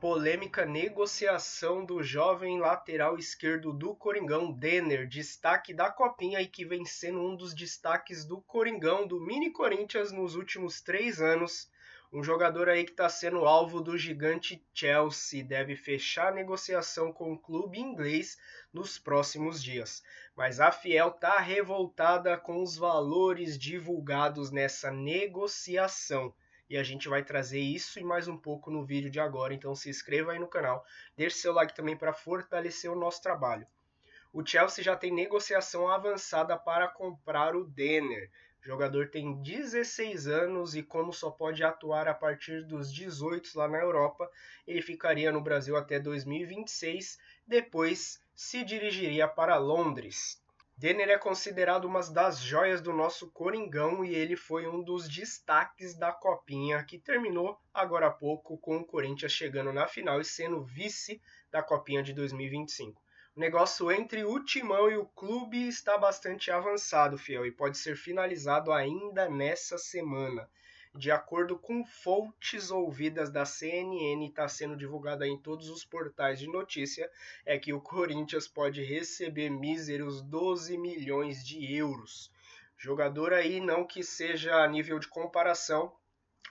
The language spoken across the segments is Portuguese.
polêmica negociação do jovem lateral esquerdo do Coringão, Denner, destaque da Copinha e que vem sendo um dos destaques do Coringão, do Mini Corinthians nos últimos 3 anos. Um jogador aí que está sendo alvo do gigante Chelsea, deve fechar a negociação com o clube inglês nos próximos dias. Mas a Fiel está revoltada com os valores divulgados nessa negociação. E a gente vai trazer isso e mais um pouco no vídeo de agora, então se inscreva aí no canal, deixe seu like também para fortalecer o nosso trabalho. O Chelsea já tem negociação avançada para comprar o Denner. O jogador tem 16 anos e como só pode atuar a partir dos 18 lá na Europa, ele ficaria no Brasil até 2026, depois se dirigiria para Londres. Denner é considerado uma das joias do nosso Coringão e ele foi um dos destaques da Copinha, que terminou agora há pouco com o Corinthians chegando na final e sendo vice da Copinha de 2025. O negócio entre o Timão e o clube está bastante avançado, Fiel, e pode ser finalizado ainda nessa semana. De acordo com fontes ouvidas da CNN, está sendo divulgada em todos os portais de notícia, é que o Corinthians pode receber míseros 12 milhões de euros. Jogador aí não que seja a nível de comparação,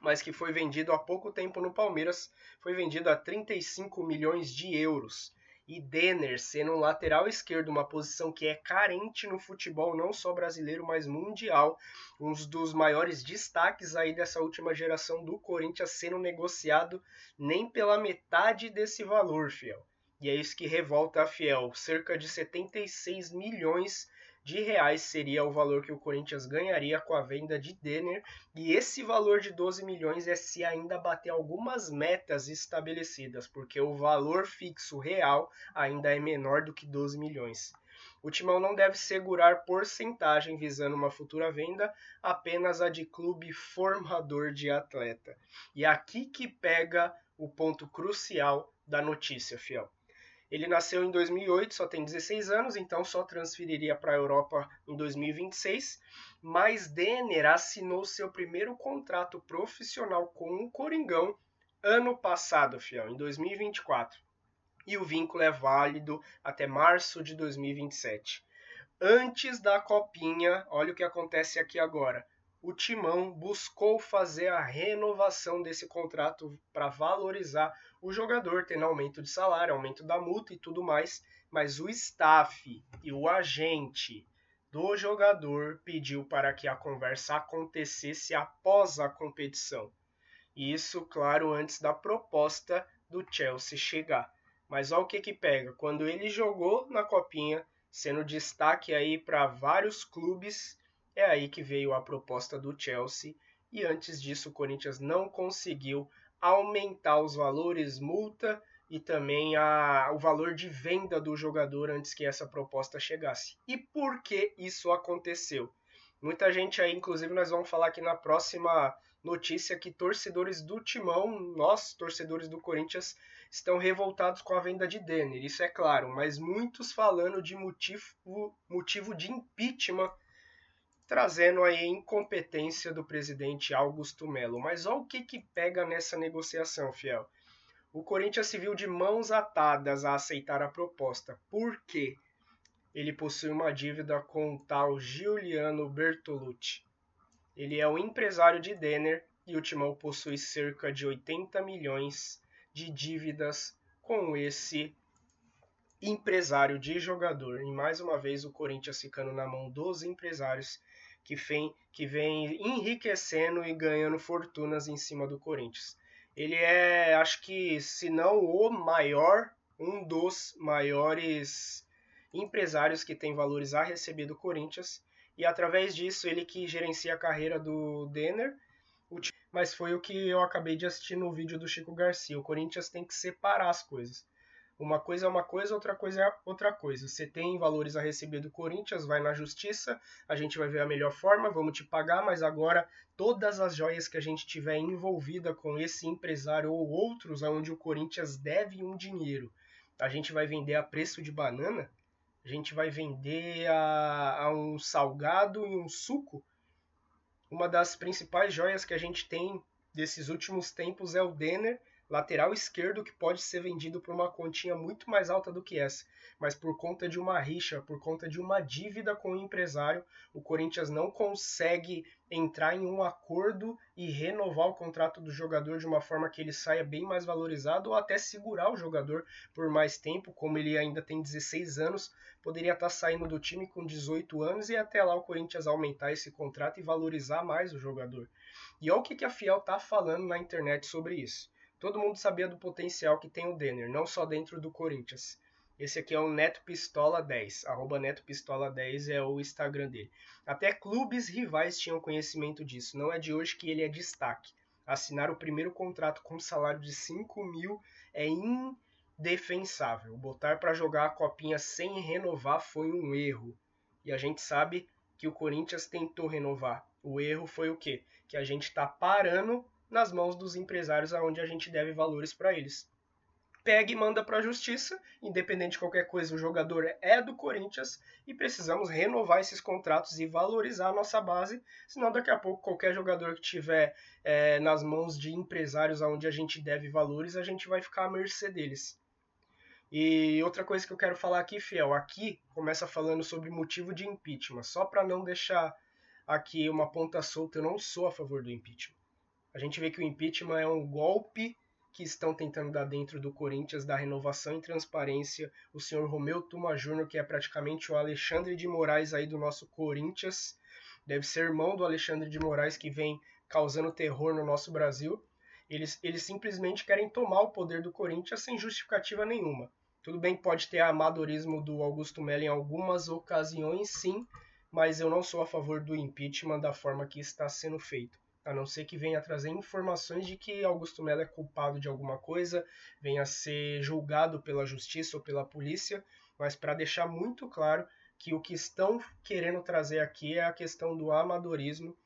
mas que foi vendido há pouco tempo no Palmeiras, foi vendido a 35 milhões de euros. E Denner, sendo um lateral esquerdo, uma posição que é carente no futebol, não só brasileiro, mas mundial, um dos maiores destaques aí dessa última geração do Corinthians sendo negociado nem pela metade desse valor, Fiel. E é isso que revolta a Fiel, cerca de 76 milhões de reais seria o valor que o Corinthians ganharia com a venda de Denner, e esse valor de 12 milhões é se ainda bater algumas metas estabelecidas, porque o valor fixo real ainda é menor do que 12 milhões. O Timão não deve segurar porcentagem visando uma futura venda, apenas a de clube formador de atleta. E é aqui que pega o ponto crucial da notícia, Fiel. Ele nasceu em 2008, só tem 16 anos, então só transferiria para a Europa em 2026. Mas Denner assinou seu primeiro contrato profissional com o Coringão ano passado, Fiel, em 2024. E o vínculo é válido até março de 2027. Antes da Copinha, olha o que acontece aqui agora. O Timão buscou fazer a renovação desse contrato para valorizar o jogador, tendo aumento de salário, aumento da multa e tudo mais, mas o staff e o agente do jogador pediu para que a conversa acontecesse após a competição. Isso, claro, antes da proposta do Chelsea chegar. Mas olha o que pega, quando ele jogou na Copinha, sendo destaque aí para vários clubes, é aí que veio a proposta do Chelsea, e antes disso o Corinthians não conseguiu aumentar os valores, multa e também o valor de venda do jogador antes que essa proposta chegasse. E por que isso aconteceu? Muita gente aí, inclusive nós vamos falar aqui na próxima notícia que torcedores do Timão, nós torcedores do Corinthians, estão revoltados com a venda de Denner, isso é claro, mas muitos falando de motivo de impeachment, trazendo aí a incompetência do presidente Augusto Melo. Mas olha o que pega nessa negociação, Fiel. O Corinthians se viu de mãos atadas a aceitar a proposta. Por quê? Ele possui uma dívida com o tal Giuliano Bertolucci. Ele é o empresário de Denner e o Timão possui cerca de 80 milhões de dívidas com esse empresário de jogador. E mais uma vez o Corinthians ficando na mão dos empresários que vem enriquecendo e ganhando fortunas em cima do Corinthians. Ele é, acho que, se não o maior, um dos maiores empresários que tem valores a receber do Corinthians. E através disso, ele que gerencia a carreira do Denner. Mas foi o que eu acabei de assistir no vídeo do Chico Garcia. O Corinthians tem que separar as coisas. Uma coisa é uma coisa, outra coisa é outra coisa. Você tem valores a receber do Corinthians, vai na justiça, a gente vai ver a melhor forma, vamos te pagar, mas agora todas as joias que a gente tiver envolvida com esse empresário ou outros onde o Corinthians deve um dinheiro, a gente vai vender a preço de banana? A gente vai vender a um salgado e um suco? Uma das principais joias que a gente tem desses últimos tempos é o Denner. lateral esquerdo que pode ser vendido por uma continha muito mais alta do que essa, mas por conta de uma rixa, por conta de uma dívida com o empresário, o Corinthians não consegue entrar em um acordo e renovar o contrato do jogador de uma forma que ele saia bem mais valorizado ou até segurar o jogador por mais tempo, como ele ainda tem 16 anos, poderia estar saindo do time com 18 anos e até lá o Corinthians aumentar esse contrato e valorizar mais o jogador. E olha o que a Fiel está falando na internet sobre isso. Todo mundo sabia do potencial que tem o Denner, não só dentro do Corinthians. Esse aqui é o Neto Pistola 10, Neto Pistola 10 é o Instagram dele. Até clubes rivais tinham conhecimento disso, não é de hoje que ele é destaque. Assinar o primeiro contrato com salário de 5 mil é indefensável. Botar para jogar a copinha sem renovar foi um erro. E a gente sabe que o Corinthians tentou renovar. O erro foi o quê? Que a gente está parando nas mãos dos empresários aonde a gente deve valores para eles. Pega e manda para a justiça, independente de qualquer coisa, o jogador é do Corinthians e precisamos renovar esses contratos e valorizar a nossa base, senão daqui a pouco qualquer jogador que tiver nas mãos de empresários aonde a gente deve valores, a gente vai ficar à mercê deles. E outra coisa que eu quero falar aqui, Fiel, aqui começa falando sobre motivo de impeachment, só para não deixar aqui uma ponta solta, eu não sou a favor do impeachment. A gente vê que o impeachment é um golpe que estão tentando dar dentro do Corinthians, da renovação e transparência. O senhor Romeu Tuma Júnior, que é praticamente o Alexandre de Moraes aí do nosso Corinthians, deve ser irmão do Alexandre de Moraes, que vem causando terror no nosso Brasil. Eles simplesmente querem tomar o poder do Corinthians sem justificativa nenhuma. Tudo bem que pode ter amadorismo do Augusto Melo em algumas ocasiões, sim, mas eu não sou a favor do impeachment da forma que está sendo feito. A não ser que venha trazer informações de que Augusto Melo é culpado de alguma coisa, venha a ser julgado pela justiça ou pela polícia, mas para deixar muito claro que o que estão querendo trazer aqui é a questão do amadorismo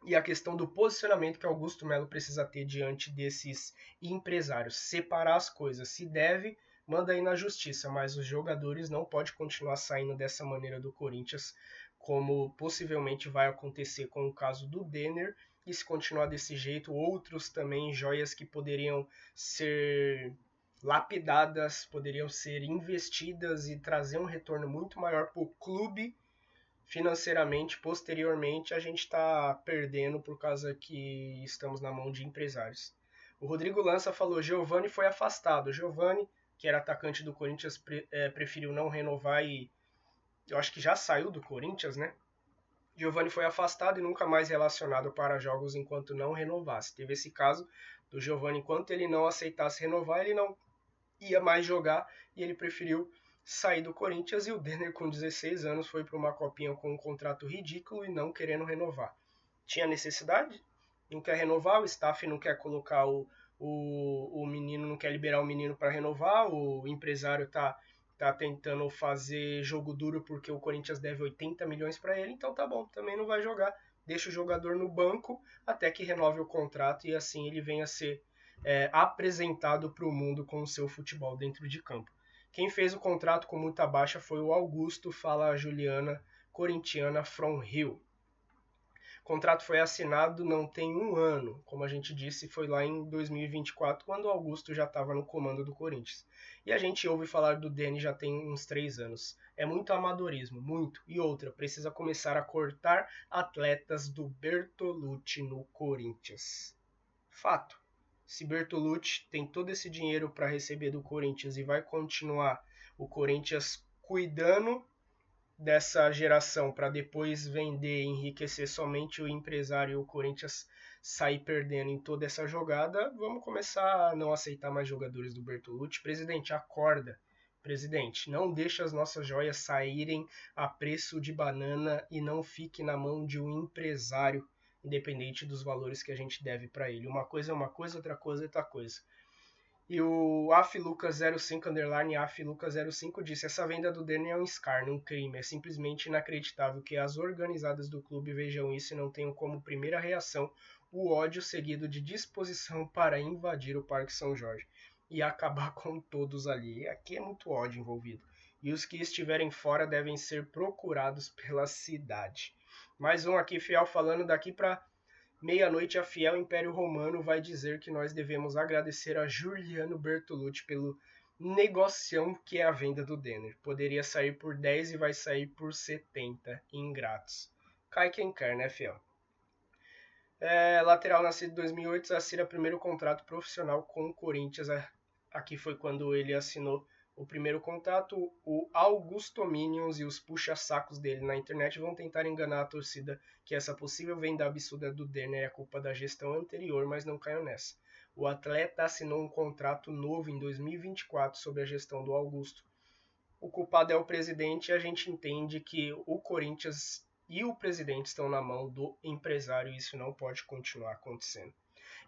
e a questão do posicionamento que Augusto Melo precisa ter diante desses empresários. Separar as coisas. Se deve, manda aí na justiça, mas os jogadores não podem continuar saindo dessa maneira do Corinthians, como possivelmente vai acontecer com o caso do Denner, e se continuar desse jeito, outros também, joias que poderiam ser lapidadas, poderiam ser investidas e trazer um retorno muito maior para o clube financeiramente, posteriormente, a gente está perdendo por causa que estamos na mão de empresários. O Rodrigo Lança falou, Giovani foi afastado. Giovani, que era atacante do Corinthians, preferiu não renovar e eu acho que já saiu do Corinthians, né? Giovani foi afastado e nunca mais relacionado para jogos enquanto não renovasse. Teve esse caso do Giovani, enquanto ele não aceitasse renovar, ele não ia mais jogar e ele preferiu sair do Corinthians, e o Denner com 16 anos foi para uma copinha com um contrato ridículo e não querendo renovar. Tinha necessidade? Não quer renovar, o staff não quer colocar o menino, não quer liberar o menino para renovar, o empresário tá tentando fazer jogo duro porque o Corinthians deve 80 milhões para ele, então tá bom, também não vai jogar, deixa o jogador no banco até que renove o contrato e assim ele venha a ser apresentado para o mundo com o seu futebol dentro de campo. Quem fez o contrato com muita baixa foi o Augusto, fala a Juliana, corintiana from Rio. O contrato foi assinado não tem um ano, como a gente disse, foi lá em 2024, quando o Augusto já estava no comando do Corinthians. E a gente ouve falar do Deni já tem uns 3 anos. É muito amadorismo, muito. E outra, precisa começar a cortar atletas do Bertolucci no Corinthians. Fato. Se Bertolucci tem todo esse dinheiro para receber do Corinthians e vai continuar o Corinthians cuidando dessa geração para depois vender e enriquecer somente o empresário e o Corinthians sair perdendo em toda essa jogada, vamos começar a não aceitar mais jogadores do Bertolucci. Presidente, acorda. Presidente, não deixe as nossas joias saírem a preço de banana e não fique na mão de um empresário, independente dos valores que a gente deve para ele. Uma coisa é uma coisa, outra coisa é outra coisa. E o AFLucas05 underline AFLucas05 disse: essa venda do Denner é um escárnio, um crime. É simplesmente inacreditável que as organizadas do clube vejam isso e não tenham como primeira reação o ódio seguido de disposição para invadir o Parque São Jorge e acabar com todos ali. Aqui é muito ódio envolvido. E os que estiverem fora devem ser procurados pela cidade. Mais um aqui, Fiel, falando daqui para Meia-noite, a fiel Império Romano vai dizer que nós devemos agradecer a Giuliano Bertolucci pelo negocião que é a venda do Denner. Poderia sair por 10 e vai sair por 70. Ingratos. Cai quem quer, né, fiel? Lateral nascido em 2008, assina primeiro contrato profissional com o Corinthians. Aqui foi quando ele assinou o primeiro contrato. O Augusto Minions e os puxa-sacos dele na internet vão tentar enganar a torcida que essa possível venda absurda do Denner é culpa da gestão anterior, mas não caiu nessa. O atleta assinou um contrato novo em 2024 sob a gestão do Augusto. O culpado é o presidente e a gente entende que o Corinthians e o presidente estão na mão do empresário e isso não pode continuar acontecendo.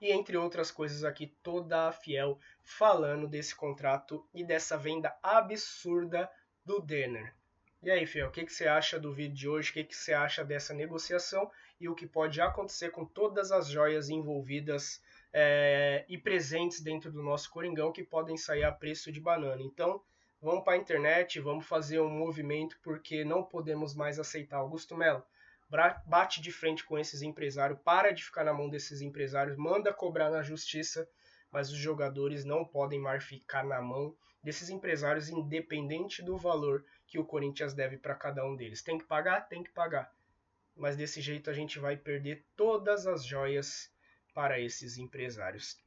E entre outras coisas aqui, toda a Fiel falando desse contrato e dessa venda absurda do Denner. E aí, Fiel, o que você acha do vídeo de hoje? O que você acha dessa negociação e o que pode acontecer com todas as joias envolvidas e presentes dentro do nosso Coringão que podem sair a preço de banana? Então, vamos para a internet, vamos fazer um movimento porque não podemos mais aceitar. Augusto Melo, bate de frente com esses empresários, para de ficar na mão desses empresários, manda cobrar na justiça, mas os jogadores não podem mais ficar na mão desses empresários, independente do valor que o Corinthians deve para cada um deles. Tem que pagar? Tem que pagar. Mas desse jeito a gente vai perder todas as joias para esses empresários.